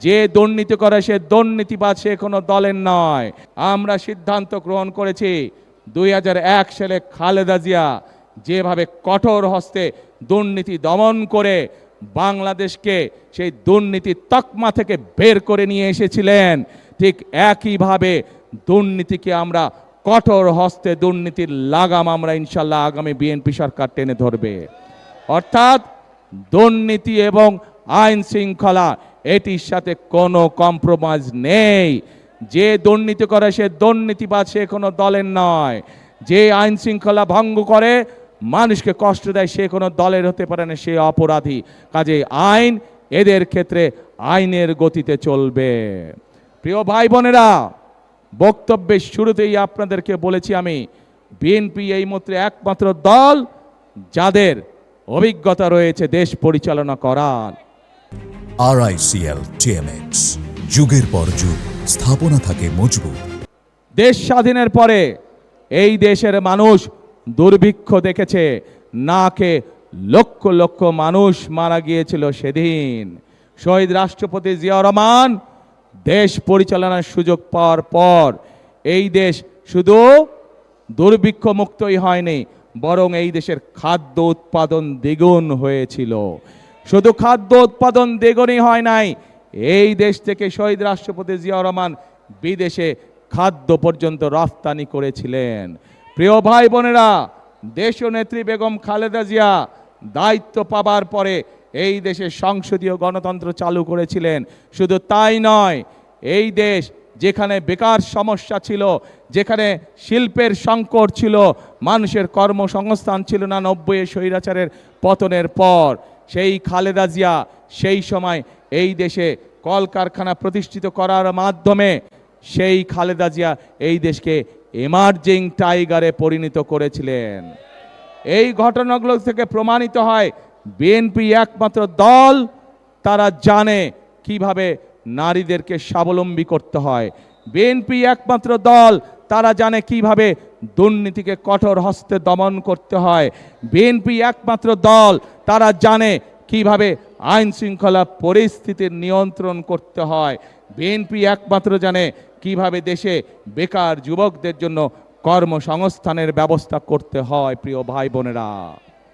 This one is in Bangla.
যে দুর্নীতি করে সে দুর্নীতিবাজ, সে কোনো দলের নয়। আমরা সিদ্ধান্ত গ্রহণ করেছি 2001 সালে খালেদা জিয়া যেভাবে কঠোর হস্তে দুর্নীতি দমন করে বাংলাদেশকে সেই দুর্নীতির তকমা থেকে বের করে নিয়ে এসেছিলেন, ঠিক একইভাবে দুর্নীতিকে আমরা কঠোর হস্তে দুর্নীতির লাগাম আমরা ইনশাল্লাহ আগামী বিএনপি সরকার টেনে ধরবে। অর্থাৎ দুর্নীতি এবং আইন শৃঙ্খলা এটির সাথে কোনো কম্প্রোমাইজ নেই। যে দুর্নীতি করে সে দুর্নীতিবাজ, সে কোনো দলের নয়। যে আইন শৃঙ্খলা ভঙ্গ করে মানুষকে কষ্ট দেয় সে কোনো দলের হতে পারে না, সে অপরাধী। কাজে আইন এদের ক্ষেত্রে আইনের গতিতে চলবে। প্রিয় ভাই বোনেরা, বক্তব্যের শুরুতেই আপনাদেরকে বলেছি আমি, বিএনপি এই মুহূর্তে একমাত্র দল যাদের অভিজ্ঞতা রয়েছে দেশ পরিচালনা করার। RICL TMX, যুগের পর যুগ স্থাপনা থাকে মজবুত। দেশ স্বাধীনের পরে এই দেশের মানুষ দুর্ভিক্ষ দেখেছে, নাকে লক্ষ লক্ষ মানুষ মারা গিয়েছিল সেদিন। শহীদ রাষ্ট্রপতি জিয়াউর রহমান দেশ পরিচালনার সুযোগ পাওয়ার পর এই দেশ শুধু দুর্ভিক্ষ মুক্তই হয়নি, বরং এই দেশের খাদ্য উৎপাদন দ্বিগুণ হয়েছিল। শুধু খাদ্য উৎপাদন দ্বিগুণই হয় নাই, এই দেশ থেকে শহীদ রাষ্ট্রপতি জিয়াউর রহমান বিদেশে খাদ্য পর্যন্ত রফতানি করেছিলেন। প্রিয় ভাই বোনেরা, দেশনেত্রী বেগম খালেদা জিয়া দায়িত্ব পাবার পরে এই দেশে সংসদীয় গণতন্ত্র চালু করেছিলেন। শুধু তাই নয়, এই দেশ যেখানে বেকার সমস্যা ছিল, যেখানে শিল্পের সংকট ছিল, মানুষের কর্মসংস্থান ছিল না 90-এ স্বৈরাচারের পতনের পর, সেই খালেদা জিয়া সেই সময় এই দেশে কলকারখানা প্রতিষ্ঠিত করার মাধ্যমে সেই খালেদা জিয়া এই দেশকে এমার্জিং টাইগারে পরিণত করেছিলেন। এই ঘটনাগুলো থেকে প্রমাণিত হয় বিএনপি একমাত্র দল তারা জানে কিভাবে নারীদেরকে স্বাবলম্বী করতে হয়। বিএনপি একমাত্র দল তারা জানে কিভাবে দুর্নীতিকে কঠোর হস্তে দমন করতে হয়। বিএনপি একমাত্র দল তারা জানে কিভাবে আইন শৃঙ্খলা পরিস্থিতির নিয়ন্ত্রণ করতে হয়। বিএনপি একমাত্র জানে কিভাবে দেশে বেকার যুবকদের জন্য কর্মসংস্থানের ব্যবস্থা করতে হয়। প্রিয় ভাই বোনেরা,